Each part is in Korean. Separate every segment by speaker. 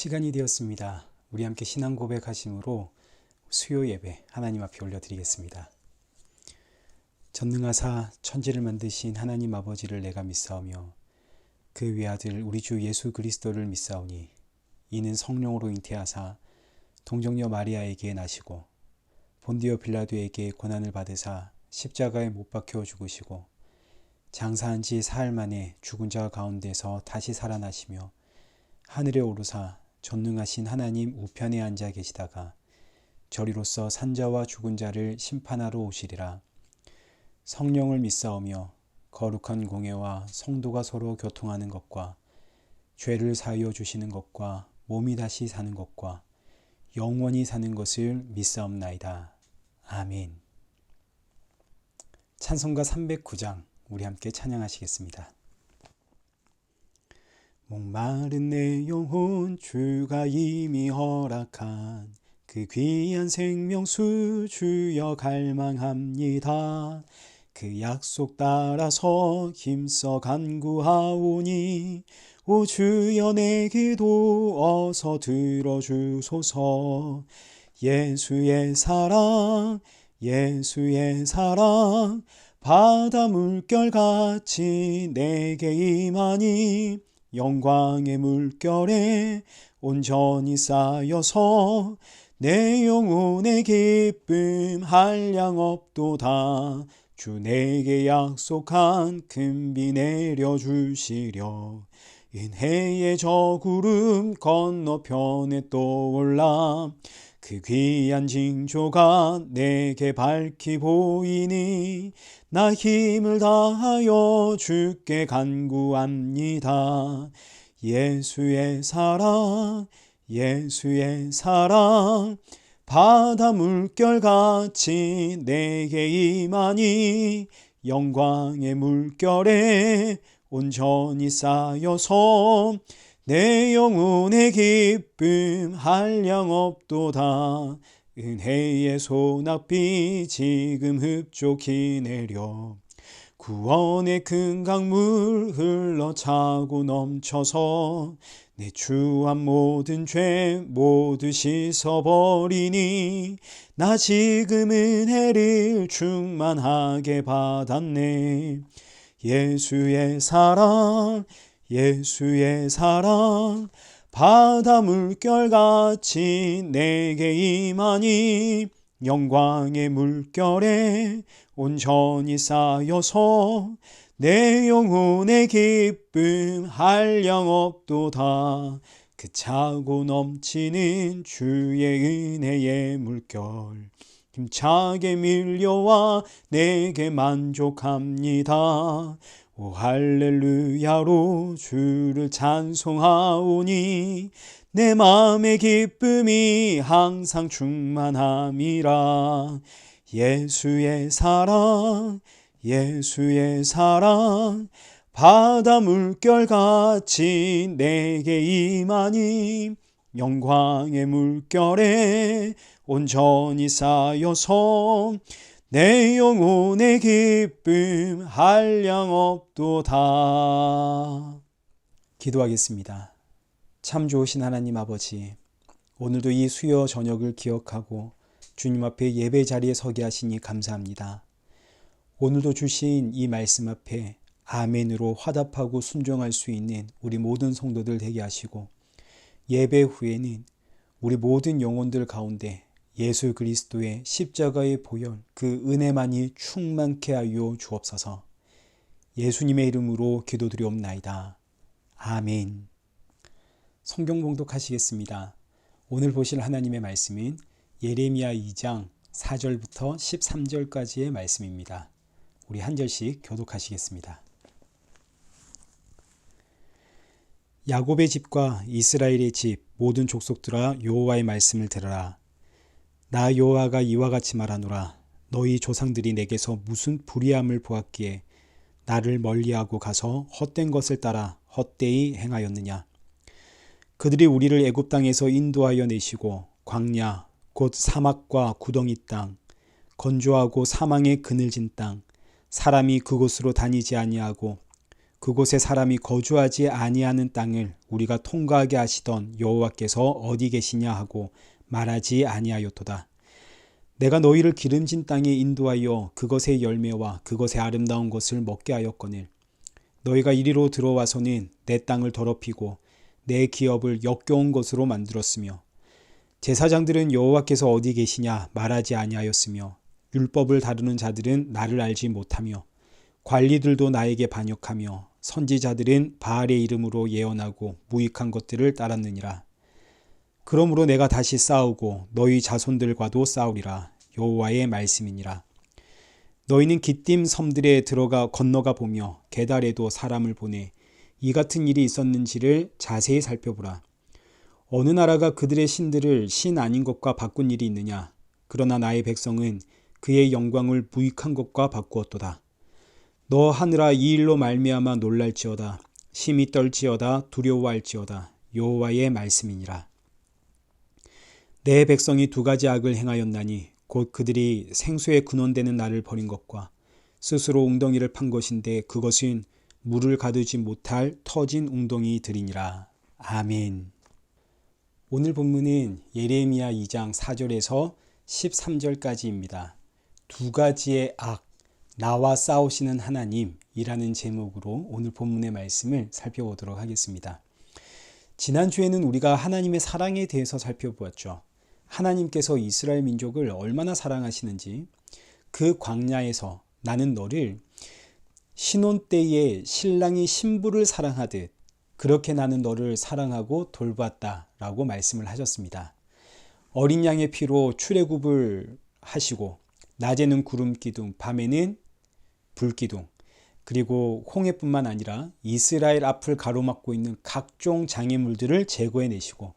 Speaker 1: 시간이 되었습니다. 우리 함께 신앙 고백하심으로 수요 예배 하나님 앞에 올려드리겠습니다. 전능하사 천지를 만드신 하나님 아버지를 내가 믿사오며 그 외아들 우리 주 예수 그리스도를 믿사오니 이는 성령으로 잉태하사 동정녀 마리아에게 나시고 본디오 빌라도에게 고난을 받으사 십자가에 못 박혀 죽으시고 장사한 지 사흘 만에 죽은 자 가운데서 다시 살아나시며 하늘에 오르사 전능하신 하나님 우편에 앉아 계시다가 저리로서 산자와 죽은 자를 심판하러 오시리라. 성령을 믿사오며 거룩한 공예와 성도가 서로 교통하는 것과 죄를 사하여 주시는 것과 몸이 다시 사는 것과 영원히 사는 것을 믿사옵나이다. 아멘. 찬송가 309장 우리 함께 찬양하시겠습니다. 목마른 내 영혼 주가 이미 허락한 그 귀한 생명수 주여 갈망합니다. 그 약속 따라서 힘써 간구하오니 오 주여 내 기도 어서 들어주소서. 예수의 사랑 예수의 사랑 바다 물결같이 내게 임하니 영광의 물결에 온전히 쌓여서 내 영혼의 기쁨 한량 없도다. 주 내게 약속한 큰 비 내려주시려. 은혜의 저 구름 건너편에 떠올라 그 귀한 징조가 내게 밝히 보이니 나 힘을 다하여 주께 간구합니다. 예수의 사랑 예수의 사랑 바다 물결같이 내게 임하니 영광의 물결에 온전히 쌓여서 내 영혼의 기쁨 한량 없도다. 은혜의 소낙비 지금 흡족히 내려 구원의 큰 강물 흘러차고 넘쳐서 내 추한 모든 죄 모두 씻어버리니 나 지금 은혜를 충만하게 받았네. 예수의 사랑 예수의 사랑 바다 물결같이 내게 임하니 영광의 물결에 온전히 쌓여서 내 영혼의 기쁨 한량 없도다. 그 차고 넘치는 주의 은혜의 물결 힘차게 밀려와 내게 만족합니다. 오 할렐루야로 주를 찬송하오니 내 마음의 기쁨이 항상 충만함이라. 예수의 사랑 예수의 사랑 바다 물결같이 내게 임하니 영광의 물결에 온전히 쌓여서 내 영혼의 기쁨 한량 없도다. 기도하겠습니다. 참 좋으신 하나님 아버지, 오늘도 이 수요 저녁을 기억하고 주님 앞에 예배 자리에 서게 하시니 감사합니다. 오늘도 주신 이 말씀 앞에 아멘으로 화답하고 순종할 수 있는 우리 모든 성도들 되게 하시고 예배 후에는 우리 모든 영혼들 가운데 예수 그리스도의 십자가의 보혈 그 은혜만이 충만케 하여 주옵소서. 예수님의 이름으로 기도드리옵나이다. 아멘. 성경 봉독하시겠습니다. 오늘 보실 하나님의 말씀은 예레미야 2장 4절부터 13절까지의 말씀입니다. 우리 한 절씩 교독하시겠습니다. 야곱의 집과 이스라엘의 집 모든 족속들아 여호와의 말씀을 들으라. 나 여호와가 이와 같이 말하노라. 너희 조상들이 내게서 무슨 불의함을 보았기에 나를 멀리하고 가서 헛된 것을 따라 헛되이 행하였느냐. 그들이 우리를 애굽 땅에서 인도하여 내시고 광야 곧 사막과 구덩이 땅 건조하고 사망의 그늘진 땅 사람이 그곳으로 다니지 아니하고 그곳에 사람이 거주하지 아니하는 땅을 우리가 통과하게 하시던 여호와께서 어디 계시냐 하고 말하지 아니하였도다. 내가 너희를 기름진 땅에 인도하여 그것의 열매와 그것의 아름다운 것을 먹게 하였거늘 너희가 이리로 들어와서는 내 땅을 더럽히고 내 기업을 역겨운 것으로 만들었으며 제사장들은 여호와께서 어디 계시냐 말하지 아니하였으며 율법을 다루는 자들은 나를 알지 못하며 관리들도 나에게 반역하며 선지자들은 바알의 이름으로 예언하고 무익한 것들을 따랐느니라. 그러므로 내가 다시 싸우고 너희 자손들과도 싸우리라. 여호와의 말씀이니라. 너희는 기띔 섬들에 들어가 건너가 보며 게달에도 사람을 보내 이 같은 일이 있었는지를 자세히 살펴보라. 어느 나라가 그들의 신들을 신 아닌 것과 바꾼 일이 있느냐? 그러나 나의 백성은 그의 영광을 무익한 것과 바꾸었도다. 너 하늘아 이 일로 말미암아 놀랄지어다. 심히 떨지어다. 두려워할지어다. 여호와의 말씀이니라. 내 백성이 두 가지 악을 행하였나니 곧 그들이 생수에 근원되는 나를 버린 것과 스스로 웅덩이를 판 것인데 그것은 물을 가두지 못할 터진 웅덩이들이니라. 아멘. 오늘 본문은 예레미야 2장 4절에서 13절까지입니다. 두 가지의 악, 나와 싸우시는 하나님이라는 제목으로 오늘 본문의 말씀을 살펴보도록 하겠습니다. 지난주에는 우리가 하나님의 사랑에 대해서 살펴보았죠. 하나님께서 이스라엘 민족을 얼마나 사랑하시는지, 그 광야에서 나는 너를 신혼 때에 신랑이 신부를 사랑하듯 그렇게 나는 너를 사랑하고 돌봤다라고 말씀을 하셨습니다. 어린 양의 피로 출애굽을 하시고 낮에는 구름 기둥, 밤에는 불 기둥, 그리고 홍해뿐만 아니라 이스라엘 앞을 가로막고 있는 각종 장애물들을 제거해내시고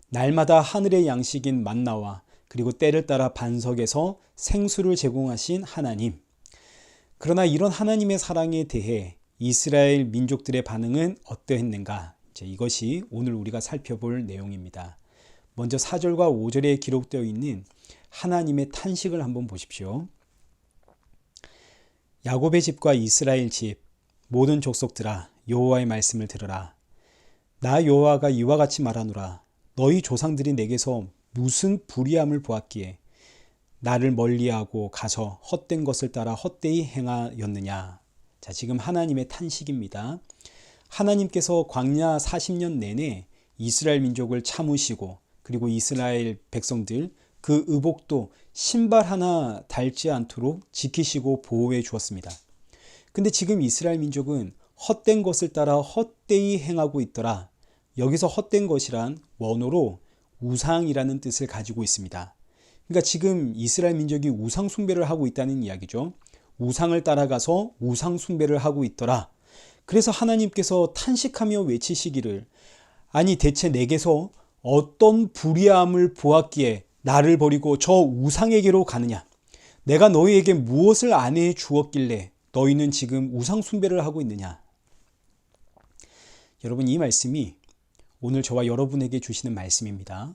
Speaker 1: 날마다 하늘의 양식인 만나와 그리고 때를 따라 반석에서 생수를 제공하신 하나님. 그러나 이런 하나님의 사랑에 대해 이스라엘 민족들의 반응은 어떠했는가? 이것이 오늘 우리가 살펴볼 내용입니다. 먼저 4절과 5절에 기록되어 있는 하나님의 탄식을 한번 보십시오. 야곱의 집과 이스라엘 집, 모든 족속들아 여호와의 말씀을 들으라. 나 여호와가 이와 같이 말하노라. 너희 조상들이 내게서 무슨 불의함을 보았기에 나를 멀리하고 가서 헛된 것을 따라 헛되이 행하였느냐. 자, 지금 하나님의 탄식입니다. 하나님께서 광야 40년 내내 이스라엘 민족을 참으시고 그리고 이스라엘 백성들 그 의복도 신발 하나 닳지 않도록 지키시고 보호해 주었습니다. 근데 지금 이스라엘 민족은 헛된 것을 따라 헛되이 행하고 있더라. 여기서 헛된 것이란 원어로 우상이라는 뜻을 가지고 있습니다. 그러니까 지금 이스라엘 민족이 우상 숭배를 하고 있다는 이야기죠. 우상을 따라가서 우상 숭배를 하고 있더라. 그래서 하나님께서 탄식하며 외치시기를 아니 대체 내게서 어떤 불의함을 보았기에 나를 버리고 저 우상에게로 가느냐. 내가 너희에게 무엇을 안 해 주었길래 너희는 지금 우상 숭배를 하고 있느냐. 여러분 이 말씀이 오늘 저와 여러분에게 주시는 말씀입니다.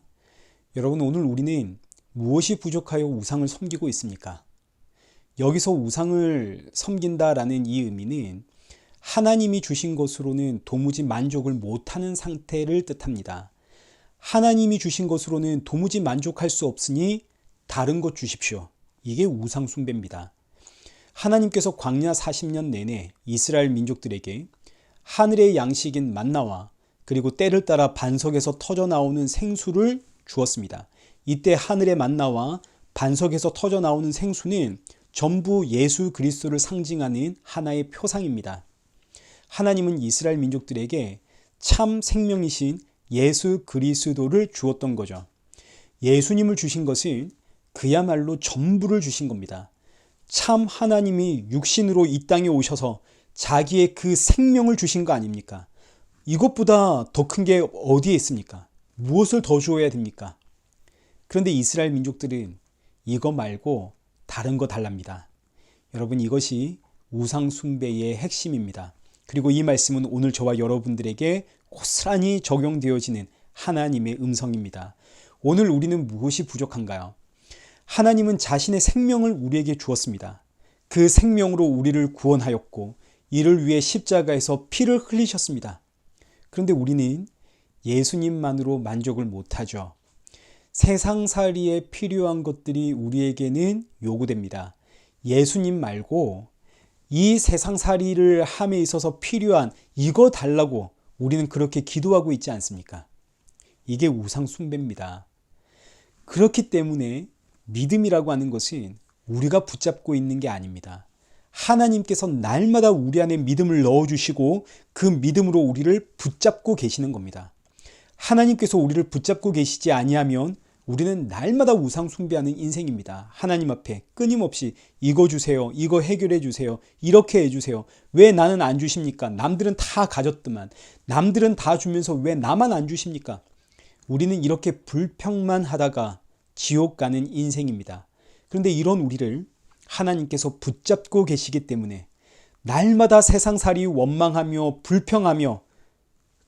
Speaker 1: 여러분 오늘 우리는 무엇이 부족하여 우상을 섬기고 있습니까? 여기서 우상을 섬긴다라는 이 의미는 하나님이 주신 것으로는 도무지 만족을 못하는 상태를 뜻합니다. 하나님이 주신 것으로는 도무지 만족할 수 없으니 다른 것 주십시오. 이게 우상 숭배입니다. 하나님께서 광야 40년 내내 이스라엘 민족들에게 하늘의 양식인 만나와 그리고 때를 따라 반석에서 터져 나오는 생수를 주었습니다. 이때 하늘의 만나와 반석에서 터져 나오는 생수는 전부 예수 그리스도를 상징하는 하나의 표상입니다. 하나님은 이스라엘 민족들에게 참 생명이신 예수 그리스도를 주었던 거죠. 예수님을 주신 것은 그야말로 전부를 주신 겁니다. 참 하나님이 육신으로 이 땅에 오셔서 자기의 그 생명을 주신 거 아닙니까? 이것보다 더 큰 게 어디에 있습니까? 무엇을 더 주어야 됩니까? 그런데 이스라엘 민족들은 이거 말고 다른 거 달랍니다. 여러분 이것이 우상 숭배의 핵심입니다. 그리고 이 말씀은 오늘 저와 여러분들에게 고스란히 적용되어지는 하나님의 음성입니다. 오늘 우리는 무엇이 부족한가요? 하나님은 자신의 생명을 우리에게 주었습니다. 그 생명으로 우리를 구원하였고 이를 위해 십자가에서 피를 흘리셨습니다. 그런데 우리는 예수님만으로 만족을 못하죠. 세상살이에 필요한 것들이 우리에게는 요구됩니다. 예수님 말고 이 세상살이를 함에 있어서 필요한 이거 달라고 우리는 그렇게 기도하고 있지 않습니까? 이게 우상 숭배입니다. 그렇기 때문에 믿음이라고 하는 것은 우리가 붙잡고 있는 게 아닙니다. 하나님께서 날마다 우리 안에 믿음을 넣어주시고 그 믿음으로 우리를 붙잡고 계시는 겁니다. 하나님께서 우리를 붙잡고 계시지 아니하면 우리는 날마다 우상 숭배하는 인생입니다. 하나님 앞에 끊임없이 이거 주세요, 이거 해결해 주세요, 이렇게 해주세요. 왜 나는 안 주십니까? 남들은 다 가졌더만, 남들은 다 주면서 왜 나만 안 주십니까? 우리는 이렇게 불평만 하다가 지옥 가는 인생입니다. 그런데 이런 우리를 하나님께서 붙잡고 계시기 때문에 날마다 세상살이 원망하며 불평하며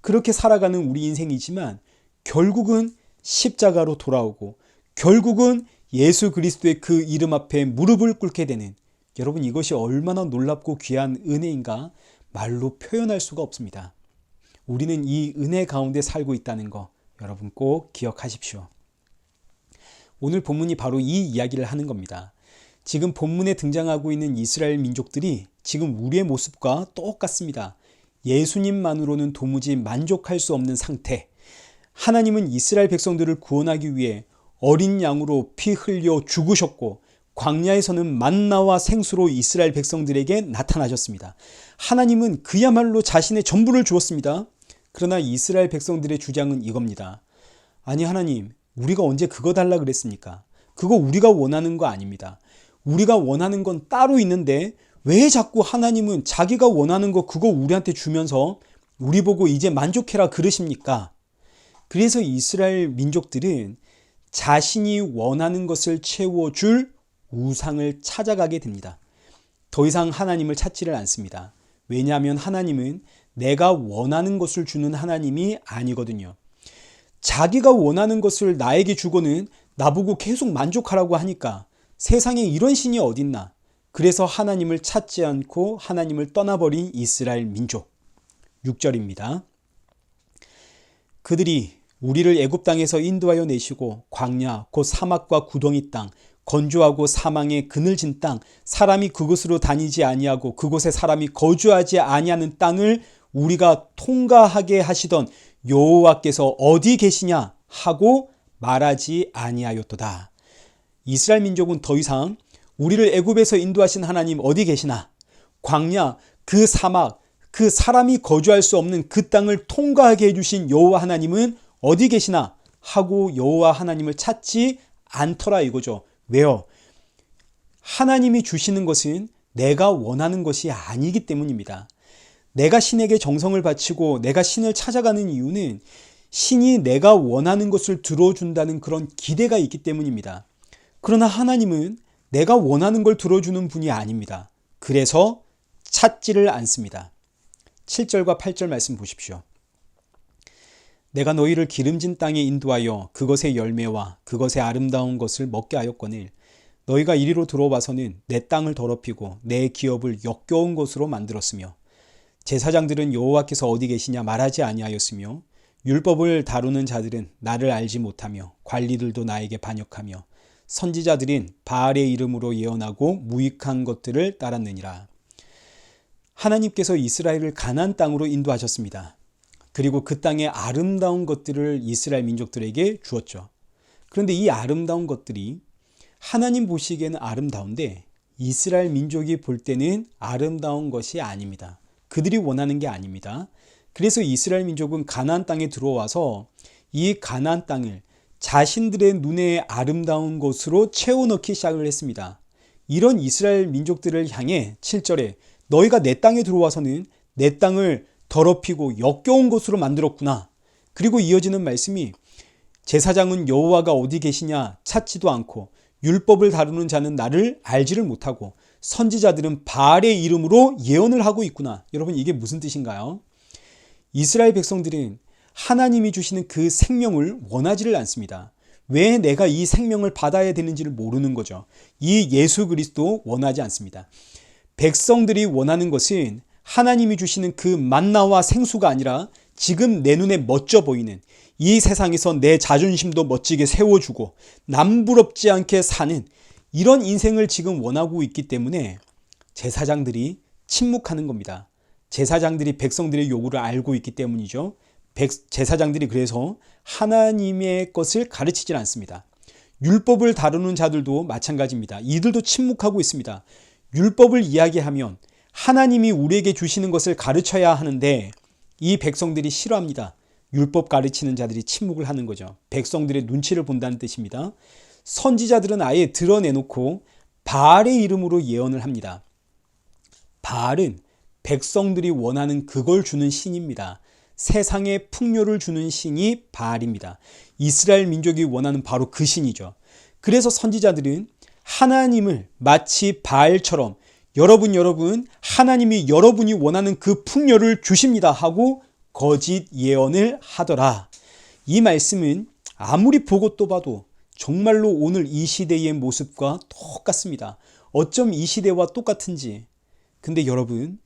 Speaker 1: 그렇게 살아가는 우리 인생이지만 결국은 십자가로 돌아오고 결국은 예수 그리스도의 그 이름 앞에 무릎을 꿇게 되는, 여러분 이것이 얼마나 놀랍고 귀한 은혜인가 말로 표현할 수가 없습니다. 우리는 이 은혜 가운데 살고 있다는 거 여러분 꼭 기억하십시오. 오늘 본문이 바로 이 이야기를 하는 겁니다. 지금 본문에 등장하고 있는 이스라엘 민족들이 지금 우리의 모습과 똑같습니다. 예수님만으로는 도무지 만족할 수 없는 상태. 하나님은 이스라엘 백성들을 구원하기 위해 어린 양으로 피 흘려 죽으셨고 광야에서는 만나와 생수로 이스라엘 백성들에게 나타나셨습니다. 하나님은 그야말로 자신의 전부를 주었습니다. 그러나 이스라엘 백성들의 주장은 이겁니다. 아니 하나님, 우리가 언제 그거 달라 그랬습니까? 그거 우리가 원하는 거 아닙니다. 우리가 원하는 건 따로 있는데 왜 자꾸 하나님은 자기가 원하는 거 그거 우리한테 주면서 우리 보고 이제 만족해라 그러십니까? 그래서 이스라엘 민족들은 자신이 원하는 것을 채워줄 우상을 찾아가게 됩니다. 더 이상 하나님을 찾지를 않습니다. 왜냐하면 하나님은 내가 원하는 것을 주는 하나님이 아니거든요. 자기가 원하는 것을 나에게 주고는 나보고 계속 만족하라고 하니까 세상에 이런 신이 어딨나. 그래서 하나님을 찾지 않고 하나님을 떠나버린 이스라엘 민족. 6절입니다. 그들이 우리를 애굽 땅에서 인도하여 내시고 광야 곧 사막과 구덩이 땅 건조하고 사망의 그늘진 땅 사람이 그곳으로 다니지 아니하고 그곳에 사람이 거주하지 아니하는 땅을 우리가 통과하게 하시던 여호와께서 어디 계시냐 하고 말하지 아니하였도다. 이스라엘 민족은 더 이상 우리를 애굽에서 인도하신 하나님 어디 계시나, 광야 그 사막 그 사람이 거주할 수 없는 그 땅을 통과하게 해주신 여호와 하나님은 어디 계시나 하고 여호와 하나님을 찾지 않더라 이거죠. 왜요? 하나님이 주시는 것은 내가 원하는 것이 아니기 때문입니다. 내가 신에게 정성을 바치고 내가 신을 찾아가는 이유는 신이 내가 원하는 것을 들어준다는 그런 기대가 있기 때문입니다. 그러나 하나님은 내가 원하는 걸 들어주는 분이 아닙니다. 그래서 찾지를 않습니다. 7절과 8절 말씀 보십시오. 내가 너희를 기름진 땅에 인도하여 그것의 열매와 그것의 아름다운 것을 먹게 하였거늘 너희가 이리로 들어와서는 내 땅을 더럽히고 내 기업을 역겨운 것으로 만들었으며 제사장들은 여호와께서 어디 계시냐 말하지 아니하였으며 율법을 다루는 자들은 나를 알지 못하며 관리들도 나에게 반역하며 선지자들은 바알의 이름으로 예언하고 무익한 것들을 따랐느니라. 하나님께서 이스라엘을 가나안 땅으로 인도하셨습니다. 그리고 그 땅의 아름다운 것들을 이스라엘 민족들에게 주었죠. 그런데 이 아름다운 것들이 하나님 보시기에는 아름다운데 이스라엘 민족이 볼 때는 아름다운 것이 아닙니다. 그들이 원하는 게 아닙니다. 그래서 이스라엘 민족은 가나안 땅에 들어와서 이 가나안 땅을 자신들의 눈에 아름다운 것으로 채워넣기 시작을 했습니다. 이런 이스라엘 민족들을 향해 7절에 너희가 내 땅에 들어와서는 내 땅을 더럽히고 역겨운 것으로 만들었구나. 그리고 이어지는 말씀이 제사장은 여호와가 어디 계시냐 찾지도 않고 율법을 다루는 자는 나를 알지를 못하고 선지자들은 바알의 이름으로 예언을 하고 있구나. 여러분 이게 무슨 뜻인가요? 이스라엘 백성들은 하나님이 주시는 그 생명을 원하지를 않습니다. 왜 내가 이 생명을 받아야 되는지를 모르는 거죠. 이 예수 그리스도 원하지 않습니다. 백성들이 원하는 것은 하나님이 주시는 그 만나와 생수가 아니라 지금 내 눈에 멋져 보이는 이 세상에서 내 자존심도 멋지게 세워주고 남부럽지 않게 사는 이런 인생을 지금 원하고 있기 때문에 제사장들이 침묵하는 겁니다. 제사장들이 백성들의 요구를 알고 있기 때문이죠. 제사장들이 그래서 하나님의 것을 가르치질 않습니다. 율법을 다루는 자들도 마찬가지입니다. 이들도 침묵하고 있습니다. 율법을 이야기하면 하나님이 우리에게 주시는 것을 가르쳐야 하는데 이 백성들이 싫어합니다. 율법 가르치는 자들이 침묵을 하는 거죠. 백성들의 눈치를 본다는 뜻입니다. 선지자들은 아예 드러내놓고 바알의 이름으로 예언을 합니다. 바알은 백성들이 원하는 그걸 주는 신입니다. 세상에 풍요를 주는 신이 바알입니다. 이스라엘 민족이 원하는 바로 그 신이죠. 그래서 선지자들은 하나님을 마치 바알처럼 여러분 하나님이 여러분이 원하는 그 풍요를 주십니다 하고 거짓 예언을 하더라. 이 말씀은 아무리 보고 또 봐도 정말로 오늘 이 시대의 모습과 똑같습니다. 어쩜 이 시대와 똑같은지. 근데 여러분,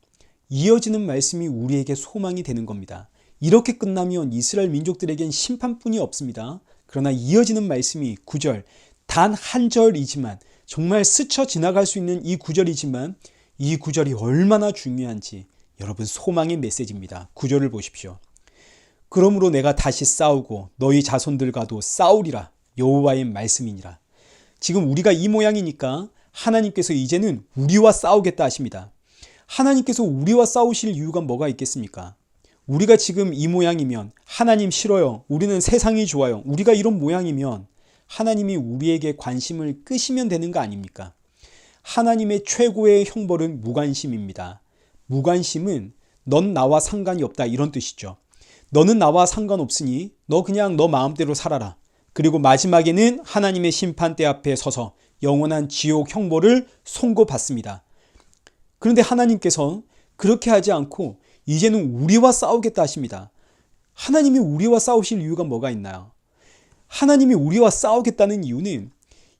Speaker 1: 이어지는 말씀이 우리에게 소망이 되는 겁니다. 이렇게 끝나면 이스라엘 민족들에겐 심판뿐이 없습니다. 그러나 이어지는 말씀이 9절, 단 한 절이지만 정말 스쳐 지나갈 수 있는 이 9절이지만 이 9절이 얼마나 중요한지 여러분 소망의 메시지입니다. 9절을 보십시오. 그러므로 내가 다시 싸우고 너희 자손들과도 싸우리라. 여호와의 말씀이니라. 지금 우리가 이 모양이니까 하나님께서 이제는 우리와 싸우겠다 하십니다. 하나님께서 우리와 싸우실 이유가 뭐가 있겠습니까? 우리가 지금 이 모양이면 하나님 싫어요. 우리는 세상이 좋아요. 우리가 이런 모양이면 하나님이 우리에게 관심을 끄시면 되는 거 아닙니까? 하나님의 최고의 형벌은 무관심입니다. 무관심은 넌 나와 상관이 없다 이런 뜻이죠. 너는 나와 상관없으니 너 그냥 너 마음대로 살아라. 그리고 마지막에는 하나님의 심판대 앞에 서서 영원한 지옥 형벌을 선고받습니다. 그런데 하나님께서 그렇게 하지 않고 이제는 우리와 싸우겠다 하십니다. 하나님이 우리와 싸우실 이유가 뭐가 있나요? 하나님이 우리와 싸우겠다는 이유는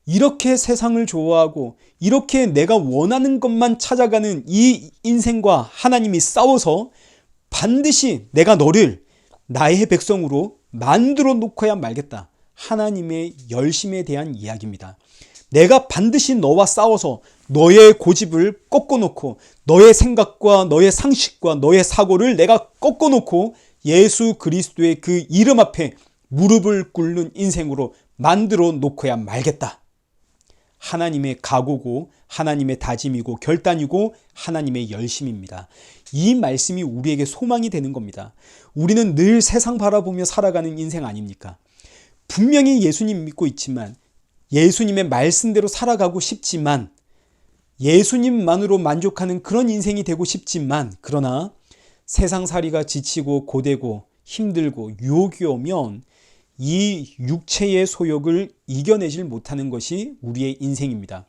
Speaker 1: 이렇게 세상을 좋아하고 이렇게 내가 원하는 것만 찾아가는 이 인생과 하나님이 싸워서 반드시 내가 너를 나의 백성으로 만들어 놓고야 말겠다. 하나님의 열심에 대한 이야기입니다. 내가 반드시 너와 싸워서 너의 고집을 꺾어놓고 너의 생각과 너의 상식과 너의 사고를 내가 꺾어놓고 예수 그리스도의 그 이름 앞에 무릎을 꿇는 인생으로 만들어 놓고야 말겠다. 하나님의 각오고 하나님의 다짐이고 결단이고 하나님의 열심입니다. 이 말씀이 우리에게 소망이 되는 겁니다. 우리는 늘 세상 바라보며 살아가는 인생 아닙니까? 분명히 예수님 믿고 있지만 예수님의 말씀대로 살아가고 싶지만 예수님만으로 만족하는 그런 인생이 되고 싶지만 그러나 세상살이가 지치고 고되고 힘들고 유혹이 오면 이 육체의 소욕을 이겨내질 못하는 것이 우리의 인생입니다.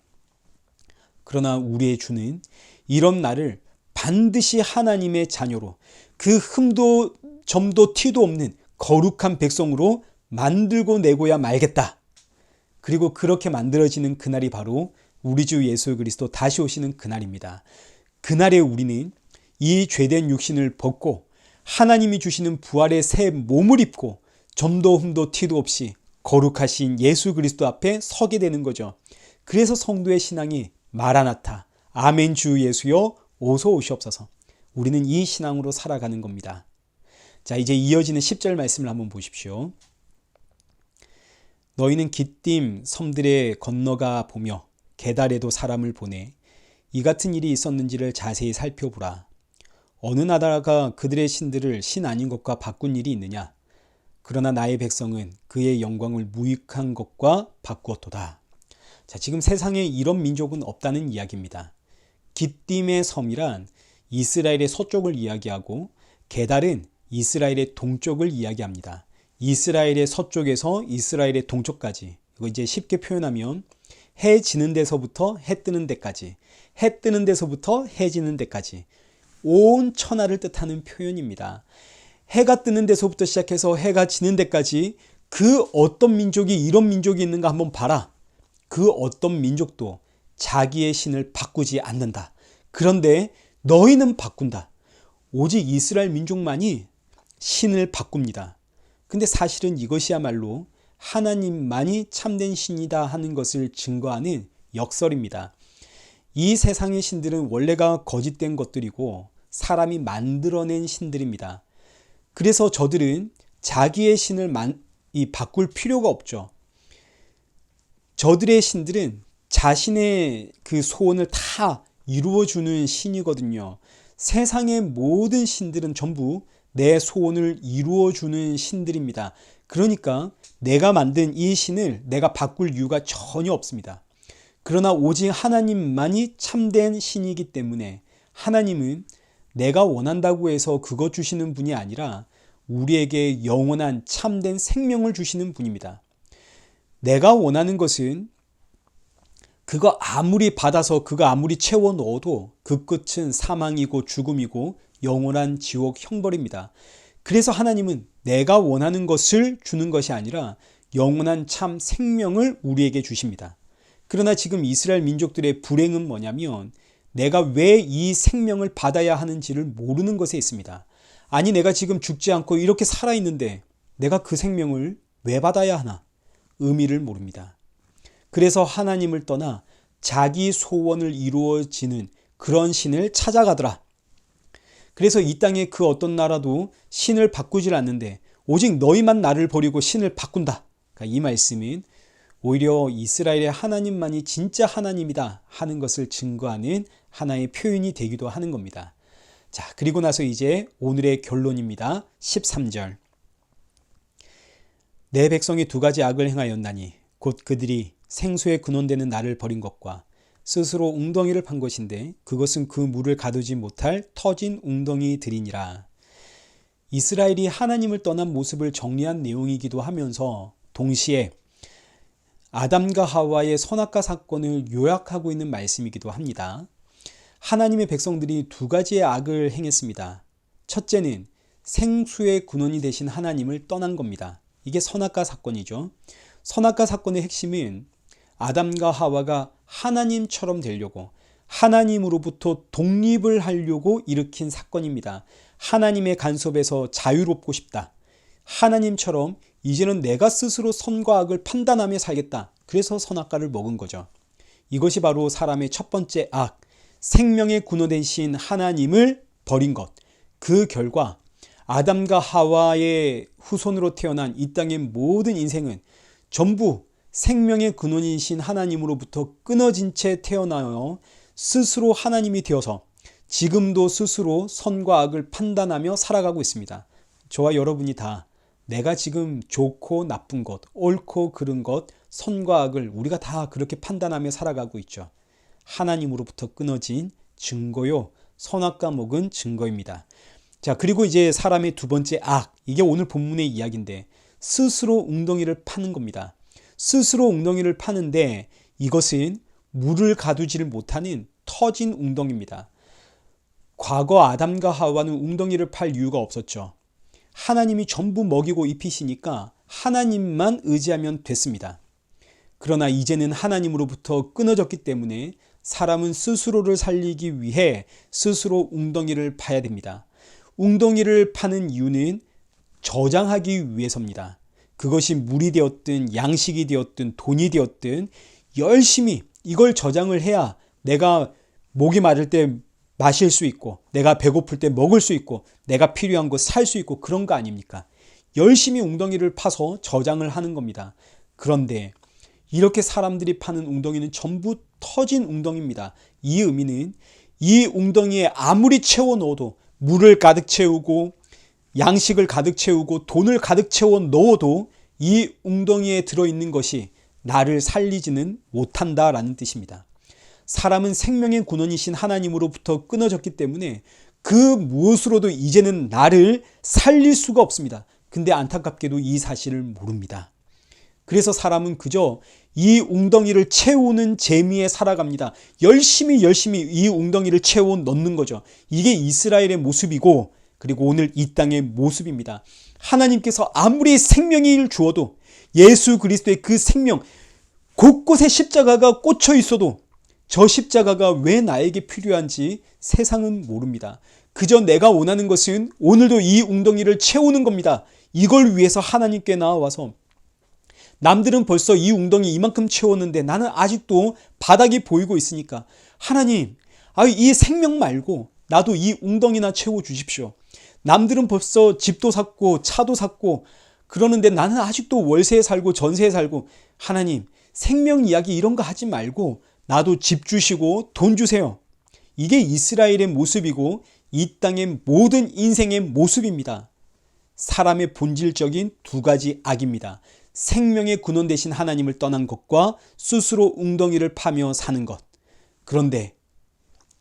Speaker 1: 그러나 우리의 주는 이런 나를 반드시 하나님의 자녀로 그 흠도 점도 티도 없는 거룩한 백성으로 만들고 내고야 말겠다. 그리고 그렇게 만들어지는 그날이 바로 우리 주 예수 그리스도 다시 오시는 그날입니다. 그날에 우리는 이 죄된 육신을 벗고 하나님이 주시는 부활의 새 몸을 입고 점도 흠도 티도 없이 거룩하신 예수 그리스도 앞에 서게 되는 거죠. 그래서 성도의 신앙이 마라나타, 아멘 주 예수여 오소 오시옵소서. 우리는 이 신앙으로 살아가는 겁니다. 자, 이제 이어지는 10절 말씀을 한번 보십시오. 너희는 기띔 섬들에 건너가 보며 게달에도 사람을 보내 이 같은 일이 있었는지를 자세히 살펴보라. 어느 나라가 그들의 신들을 신 아닌 것과 바꾼 일이 있느냐? 그러나 나의 백성은 그의 영광을 무익한 것과 바꾸었도다. 자, 지금 세상에 이런 민족은 없다는 이야기입니다. 기띔의 섬이란 이스라엘의 서쪽을 이야기하고 게달은 이스라엘의 동쪽을 이야기합니다. 이스라엘의 서쪽에서 이스라엘의 동쪽까지, 이거 이제 쉽게 표현하면 해 지는 데서부터 해 뜨는 데까지, 해 뜨는 데서부터 해 지는 데까지 온 천하를 뜻하는 표현입니다. 해가 뜨는 데서부터 시작해서 해가 지는 데까지 그 어떤 민족이 이런 민족이 있는가 한번 봐라. 그 어떤 민족도 자기의 신을 바꾸지 않는다. 그런데 너희는 바꾼다. 오직 이스라엘 민족만이 신을 바꿉니다. 근데 사실은 이것이야말로 하나님만이 참된 신이다 하는 것을 증거하는 역설입니다. 이 세상의 신들은 원래가 거짓된 것들이고 사람이 만들어낸 신들입니다. 그래서 저들은 자기의 신을 바꿀 필요가 없죠. 저들의 신들은 자신의 그 소원을 다 이루어주는 신이거든요. 세상의 모든 신들은 전부 내 소원을 이루어주는 신들입니다. 그러니까 내가 만든 이 신을 내가 바꿀 이유가 전혀 없습니다. 그러나 오직 하나님만이 참된 신이기 때문에 하나님은 내가 원한다고 해서 그것 주시는 분이 아니라 우리에게 영원한 참된 생명을 주시는 분입니다. 내가 원하는 것은 그거 아무리 받아서 그거 아무리 채워 넣어도 그 끝은 사망이고 죽음이고 영원한 지옥 형벌입니다. 그래서 하나님은 내가 원하는 것을 주는 것이 아니라 영원한 참 생명을 우리에게 주십니다. 그러나 지금 이스라엘 민족들의 불행은 뭐냐면 내가 왜 이 생명을 받아야 하는지를 모르는 것에 있습니다. 아니 내가 지금 죽지 않고 이렇게 살아있는데 내가 그 생명을 왜 받아야 하나? 의미를 모릅니다. 그래서 하나님을 떠나 자기 소원을 이루어지는 그런 신을 찾아가더라. 그래서 이 땅에 그 어떤 나라도 신을 바꾸질 않는데 오직 너희만 나를 버리고 신을 바꾼다. 그러니까 이 말씀은 오히려 이스라엘의 하나님만이 진짜 하나님이다 하는 것을 증거하는 하나의 표현이 되기도 하는 겁니다. 자, 그리고 나서 이제 오늘의 결론입니다. 13절. 내 백성이 두 가지 악을 행하였나니 곧 그들이 생수의 근원되는 나를 버린 것과 스스로 웅덩이를 판 것인데 그것은 그 물을 가두지 못할 터진 웅덩이들이니라. 이스라엘이 하나님을 떠난 모습을 정리한 내용이기도 하면서 동시에 아담과 하와의 선악과 사건을 요약하고 있는 말씀이기도 합니다. 하나님의 백성들이 두 가지의 악을 행했습니다. 첫째는 생수의 근원이 되신 하나님을 떠난 겁니다. 이게 선악과 사건이죠. 선악과 사건의 핵심은 아담과 하와가 하나님처럼 되려고 하나님으로부터 독립을 하려고 일으킨 사건입니다. 하나님의 간섭에서 자유롭고 싶다. 하나님처럼 이제는 내가 스스로 선과 악을 판단하며 살겠다. 그래서 선악과를 먹은 거죠. 이것이 바로 사람의 첫 번째 악, 생명의 근원 되신 하나님을 버린 것. 그 결과 아담과 하와의 후손으로 태어난 이 땅의 모든 인생은 전부 생명의 근원이신 하나님으로부터 끊어진 채 태어나여 스스로 하나님이 되어서 지금도 스스로 선과 악을 판단하며 살아가고 있습니다. 저와 여러분이 다 내가 지금 좋고 나쁜 것, 옳고 그른 것, 선과 악을 우리가 다 그렇게 판단하며 살아가고 있죠. 하나님으로부터 끊어진 증거요, 선악과 먹은 증거입니다. 자, 그리고 이제 사람의 두 번째 악, 이게 오늘 본문의 이야기인데 스스로 웅덩이를 파는 겁니다. 스스로 웅덩이를 파는데 이것은 물을 가두지를 못하는 터진 웅덩이입니다. 과거 아담과 하와는 웅덩이를 팔 이유가 없었죠. 하나님이 전부 먹이고 입히시니까 하나님만 의지하면 됐습니다. 그러나 이제는 하나님으로부터 끊어졌기 때문에 사람은 스스로를 살리기 위해 스스로 웅덩이를 파야 됩니다. 웅덩이를 파는 이유는 저장하기 위해서입니다. 그것이 물이 되었든 양식이 되었든 돈이 되었든 열심히 이걸 저장을 해야 내가 목이 마를 때 마실 수 있고 내가 배고플 때 먹을 수 있고 내가 필요한 거 살 수 있고 그런 거 아닙니까? 열심히 웅덩이를 파서 저장을 하는 겁니다. 그런데 이렇게 사람들이 파는 웅덩이는 전부 터진 웅덩이입니다. 이 의미는 이 웅덩이에 아무리 채워 넣어도 물을 가득 채우고 양식을 가득 채우고 돈을 가득 채워 넣어도 이 웅덩이에 들어있는 것이 나를 살리지는 못한다라는 뜻입니다. 사람은 생명의 근원이신 하나님으로부터 끊어졌기 때문에 그 무엇으로도 이제는 나를 살릴 수가 없습니다. 근데 안타깝게도 이 사실을 모릅니다. 그래서 사람은 그저 이 웅덩이를 채우는 재미에 살아갑니다. 열심히 이 웅덩이를 채워 넣는 거죠. 이게 이스라엘의 모습이고 그리고 오늘 이 땅의 모습입니다. 하나님께서 아무리 생명을 주어도 예수 그리스도의 그 생명 곳곳에 십자가가 꽂혀 있어도 저 십자가가 왜 나에게 필요한지 세상은 모릅니다. 그저 내가 원하는 것은 오늘도 이 웅덩이를 채우는 겁니다. 이걸 위해서 하나님께 나와서 남들은 벌써 이 웅덩이 이만큼 채웠는데 나는 아직도 바닥이 보이고 있으니까 하나님, 이 생명 말고 나도 이 웅덩이나 채워 주십시오. 남들은 벌써 집도 샀고 차도 샀고 그러는데 나는 아직도 월세에 살고 전세에 살고 하나님, 생명 이야기 이런 거 하지 말고 나도 집 주시고 돈 주세요. 이게 이스라엘의 모습이고 이 땅의 모든 인생의 모습입니다. 사람의 본질적인 두 가지 악입니다. 생명의 근원 되신 하나님을 떠난 것과 스스로 웅덩이를 파며 사는 것. 그런데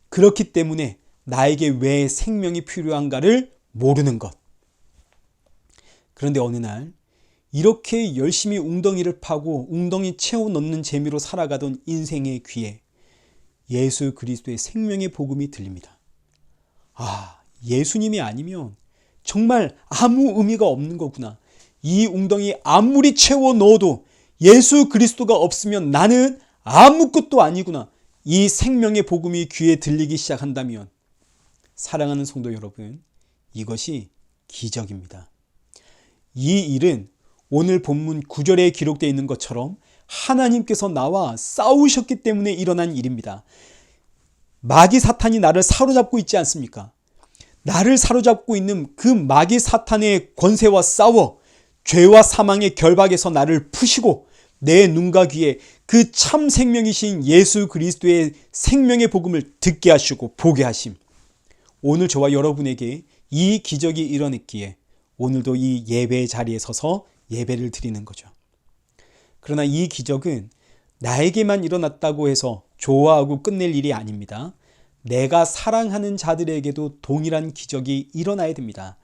Speaker 1: 그렇기 때문에 나에게 왜 생명이 필요한가를 모르는 것. 그런데 어느 날 이렇게 열심히 웅덩이를 파고 웅덩이 채워 넣는 재미로 살아가던 인생의 귀에 예수 그리스도의 생명의 복음이 들립니다. 예수님이 아니면 정말 아무 의미가 없는 거구나. 이 웅덩이 아무리 채워 넣어도 예수 그리스도가 없으면 나는 아무것도 아니구나. 이 생명의 복음이 귀에 들리기 시작한다면 사랑하는 성도 여러분, 이것이 기적입니다. 이 일은 오늘 본문 9절에 기록되어 있는 것처럼 하나님께서 나와 싸우셨기 때문에 일어난 일입니다. 마귀 사탄이 나를 사로잡고 있지 않습니까? 나를 사로잡고 있는 그 마귀 사탄의 권세와 싸워 죄와 사망의 결박에서 나를 푸시고 내 눈과 귀에 그 참 생명이신 예수 그리스도의 생명의 복음을 듣게 하시고 보게 하심. 오늘 저와 여러분에게 이 기적이 일어났기에 오늘도 이 예배의 자리에 서서 예배를 드리는 거죠. 그러나 이 기적은 나에게만 일어났다고 해서 좋아하고 끝낼 일이 아닙니다. 내가 사랑하는 자들에게도 동일한 기적이 일어나야 됩니다.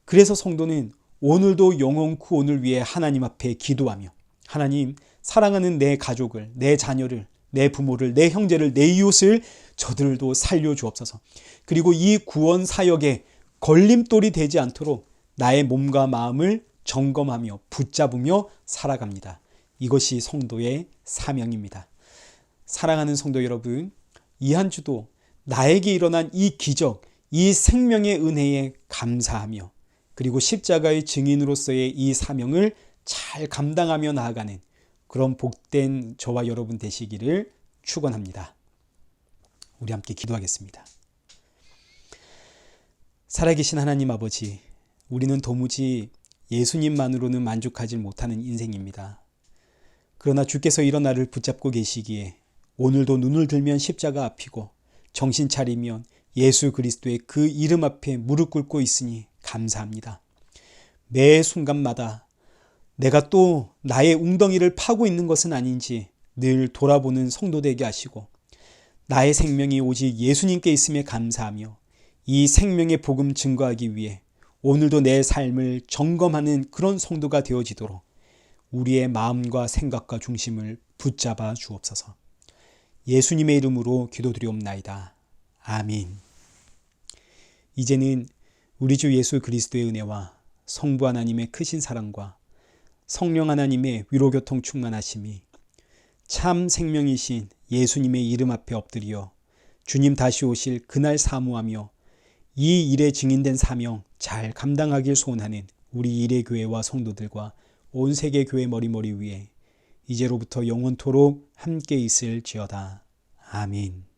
Speaker 1: 그래서 성도는 오늘도 영원코 오늘 위해 하나님 앞에 기도하며 하나님, 사랑하는 내 가족을, 내 자녀를, 내 부모를, 내 형제를, 내 이웃을 저들도 살려주옵소서. 그리고 이 구원 사역에 걸림돌이 되지 않도록 나의 몸과 마음을 점검하며 붙잡으며 살아갑니다. 이것이 성도의 사명입니다. 사랑하는 성도 여러분, 이 한 주도 나에게 일어난 이 기적, 이 생명의 은혜에 감사하며 그리고 십자가의 증인으로서의 이 사명을 잘 감당하며 나아가는 그런 복된 저와 여러분 되시기를 축원합니다. 우리 함께 기도하겠습니다. 살아계신 하나님 아버지, 우리는 도무지 예수님만으로는 만족하지 못하는 인생입니다. 그러나 주께서 이런 나를 붙잡고 계시기에 오늘도 눈을 들면 십자가 앞이고 정신 차리면 예수 그리스도의 그 이름 앞에 무릎 꿇고 있으니 감사합니다. 매 순간마다 내가 또 나의 웅덩이를 파고 있는 것은 아닌지 늘 돌아보는 성도 되게 하시고 나의 생명이 오직 예수님께 있음에 감사하며 이 생명의 복음 증거하기 위해 오늘도 내 삶을 점검하는 그런 성도가 되어지도록 우리의 마음과 생각과 중심을 붙잡아 주옵소서. 예수님의 이름으로 기도드리옵나이다. 아멘. 이제는 우리 주 예수 그리스도의 은혜와 성부 하나님의 크신 사랑과 성령 하나님의 위로교통 충만하심이 참 생명이신 예수님의 이름 앞에 엎드려 주님 다시 오실 그날 사모하며 이 일에 증인된 사명 잘 감당하길 소원하는 우리 일회교회와 성도들과 온 세계 교회 머리머리 위에 이제로부터 영원토록 함께 있을지어다. 아멘.